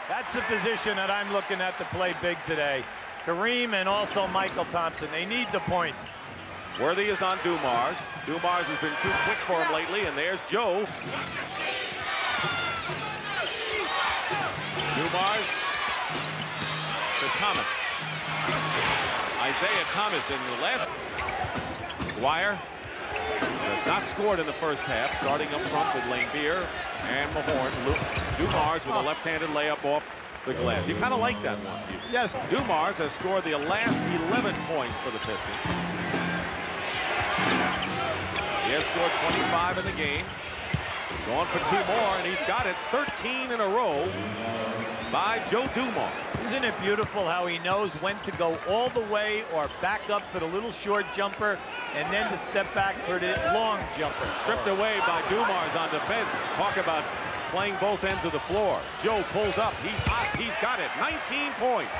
That's the position that I'm looking at to play big today. Kareem and also Michael Thompson. They need the points. Worthy is on Dumars. Dumars has been too quick for him lately, and there's Joe. Dumars to Thomas. Isaiah Thomas in the last. Dwyer has not scored in the first half, starting up front with Laimbeer and Mahorn. Dumars with a left-handed layup off the glass. You kind of like that one. Yes. Dumars has scored the last 11 points for the Pistons. He has scored 25 in the game. Going for 2 more, and he's got it 13 in a row by Joe Dumars. Isn't it beautiful how he knows when to go all the way or back up for the little short jumper and then to step back for the long jumper? Stripped away by Dumars on defense. Talk about playing both ends of the floor. Joe pulls up. He's hot. He's got it. 19 points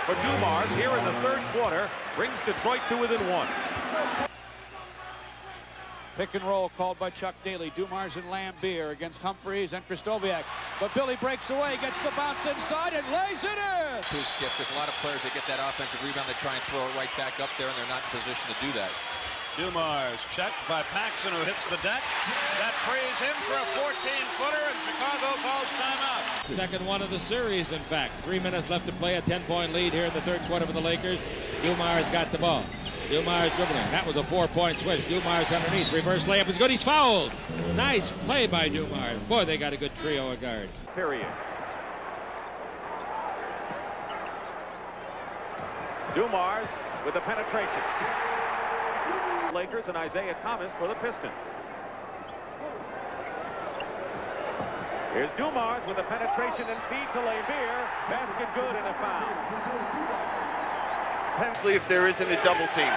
for Dumars here in the third quarter. Brings Detroit to within 1. Pick and roll called by Chuck Daly. Dumars and Laimbeer against Humphreys and Krzysztofiak. But Billy breaks away, gets the bounce inside, and lays it in. Too skip. There's a lot of players that get that offensive rebound. They try and throw it right back up there, and they're not in position to do that. Dumars checked by Paxson, who hits the deck. That frees him for a 14-footer, and Chicago calls timeout. Second one of the series, in fact. 3 minutes left to play, a 10-point lead here in the third quarter for the Lakers. Dumars got the ball. Dumars dribbling. That was a 4-point switch. Dumars underneath. Reverse layup is good. He's fouled. Nice play by Dumars. Boy, they got a good trio of guards. Period. Dumars with the penetration. Lakers and Isaiah Thomas for the Pistons. Here's Dumars with the penetration and feed to Laimbeer. Basket good and a foul. If there isn't a double team.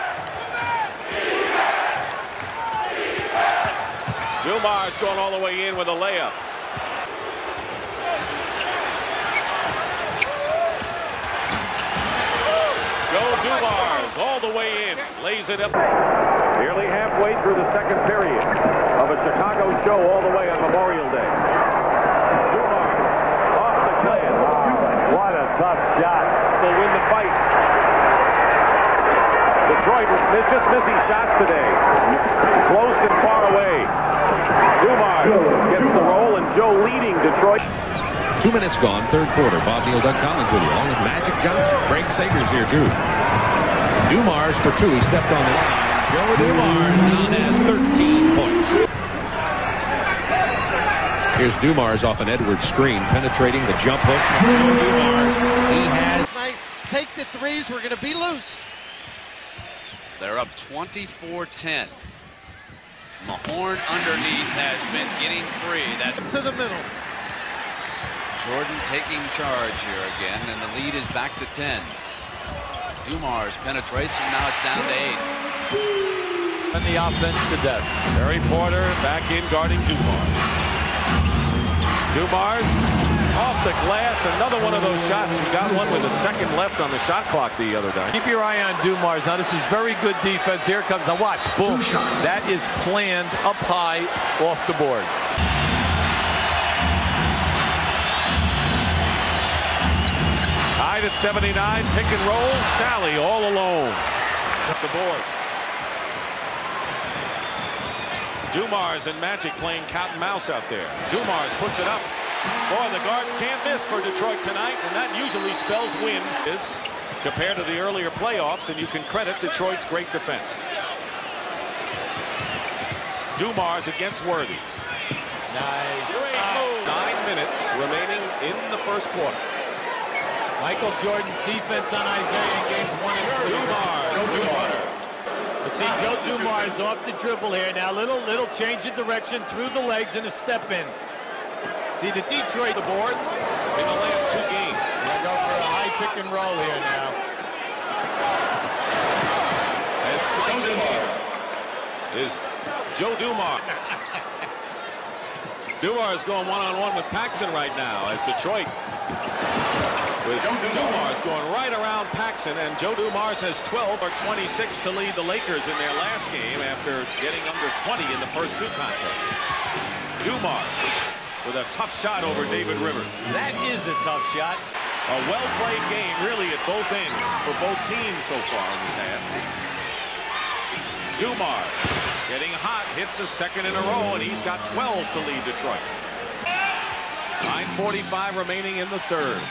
Dumars going all the way in with a layup. Joe Dumars all the way in, lays it up. Nearly halfway through the second period of a Chicago show all the way on Memorial Day. Dumars off the glass. Wow, what a tough shot. They'll win the fight. Detroit is just missing shots today. Close and far away. Dumars gets the roll, and Joe leading Detroit. 2 minutes gone, third quarter. Bob Neal, Doug Collins with you, along with Magic Johnson. Craig Sager's here, too. Dumars for 2. He stepped on the line. Joe Dumars now has 13 points. Here's Dumars off an Edwards screen, penetrating the jump hook. Dumars, he has... Tonight, take the threes. We're going to be loose. They're up 24-10. Mahorn underneath has been getting free. That's To the middle. Jordan taking charge here again, and the lead is back to 10. Dumars penetrates, and now it's down to 8. And the offense to death. Barry Porter back in guarding Dumars. Dumars off the glass, another one of those shots. He got one with a second left on the shot clock the other day. Keep your eye on Dumars. Now this is very good defense. Here comes the watch. Boom. That is planned up high off the board. Tied at 79, pick and roll. Sally all alone. Up the board. Dumars and Magic playing cat and mouse out there. Dumars puts it up. Boy, the guards can't miss for Detroit tonight, and that usually spells win compared to the earlier playoffs, and you can credit Detroit's great defense. Dumars against Worthy. Nice. Great move. 9 minutes remaining in the first quarter. Michael Jordan's defense on Isaiah in games 1 and 3. Dumars. You see Joe Dumars off the dribble here. Now little change of direction through the legs and a step in. See the Detroit The boards in the last 2 games. We're going to go for a high pick and roll here now. And slicing here is Joe Dumars. Dumars going one-on-one with Paxson right now as Detroit with Dumars going right around Paxson, and Joe Dumars has 12 or 26 to lead the Lakers in their last game after getting under 20 in the first 2 contests. Dumars with a tough shot over David Rivers. That is a tough shot. A well-played game, really, at both ends for both teams so far in this half. Dumars getting hot, hits a second in a row, and he's got 12 to lead Detroit. 9:45 remaining in the third.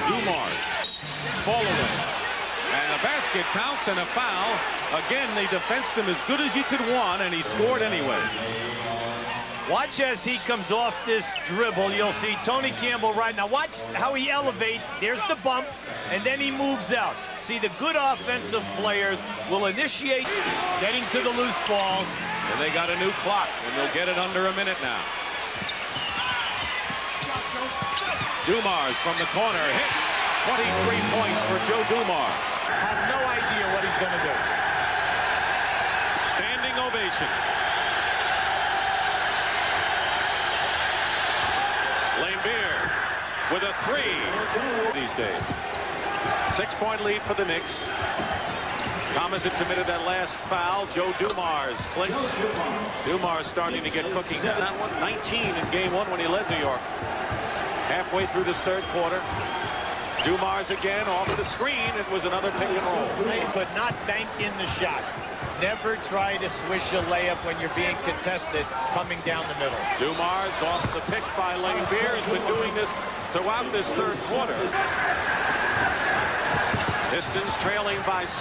Dumars, fall away. And the basket counts and a foul. Again, they defensed him as good as you could want, and he scored anyway. Watch as he comes off this dribble. You'll see Tony Campbell right now. Watch how he elevates. There's the bump, and then he moves out. See, the good offensive players will initiate getting to the loose balls. And they got a new clock, and they'll get it under a minute now. Dumars from the corner hits. 23 points for Joe Dumars. Have no idea what he's going to do. Standing ovation. Lambeer with a 3 these days. 6-point lead for the Knicks. Thomas had committed that last foul. Joe Dumars clinks. Dumars starting to get cooking. That one, 19 in game 1 when he led New York. Halfway through this third quarter. Dumars again off the screen. It was another pick and roll. But not bank in the shot. Never try to swish a layup when you're being contested coming down the middle. Dumars off the pick by Lambeer has been doing this throughout this third quarter. Pistons trailing by 6.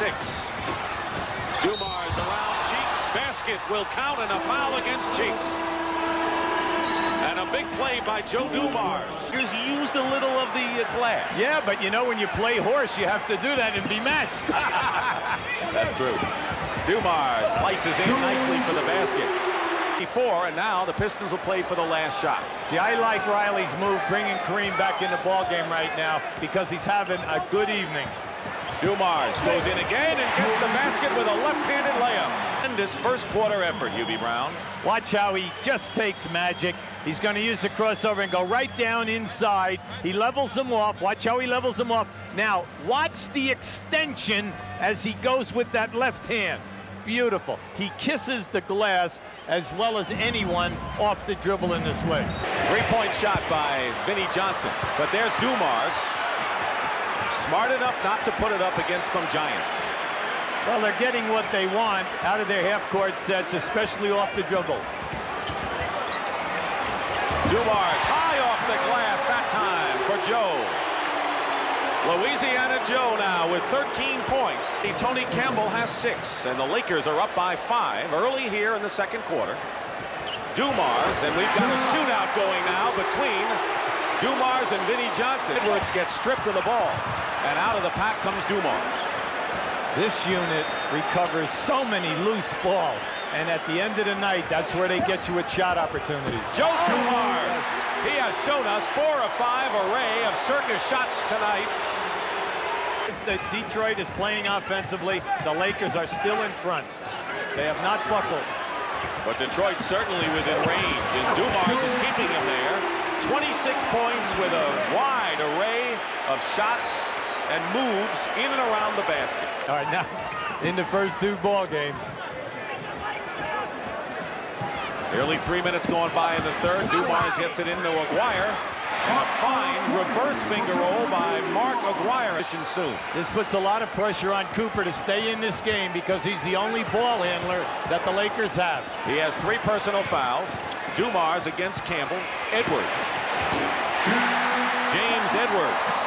Dumars around Cheeks. Basket will count and a foul against Cheeks. And a big play by Joe Dumars. He's used a little of the glass. Yeah, but you know when you play horse, you have to do that and be matched. That's true. Dumars slices in nicely for the basket. 4, and now the Pistons will play for the last shot. See, I like Riley's move, bringing Kareem back in the ball game right now because he's having a good evening. Dumars goes in again and gets the basket with a left-handed layup. And this first quarter effort, Hubie Brown. Watch how he just takes magic. He's going to use the crossover and go right down inside. He levels him off. Watch how he levels him off. Now, watch the extension as he goes with that left hand. Beautiful. He kisses the glass as well as anyone off the dribble in this league. 3-point shot by Vinnie Johnson. But there's Dumars. Smart enough not to put it up against some giants. Well, they're getting what they want out of their half-court sets, especially off the dribble. Dumars high off the glass that time for Joe. Louisiana Joe now with 13 points. Tony Campbell has 6, and the Lakers are up by 5 early here in the second quarter. Dumars, and we've got a shootout going now between Dumars and Vinnie Johnson. Edwards gets stripped of the ball, and out of the pack comes Dumars. This unit recovers so many loose balls, and at the end of the night, that's where they get you with shot opportunities. Joe Dumars, he has shown us 4 of 5 array of circus shots tonight. Detroit is playing offensively. The Lakers are still in front. They have not buckled. But Detroit certainly within range, and Dumars is keeping him there. 26 points with a wide array of shots and moves in and around the basket. All right, now in the first 2 ball games. Nearly 3 minutes going by in the third. Dumars gets it into Aguirre. And a fine reverse finger roll by Mark Aguirre soon. This puts a lot of pressure on Cooper to stay in this game because he's the only ball handler that the Lakers have. He has 3 personal fouls. Dumars against Campbell. Edwards. James Edwards.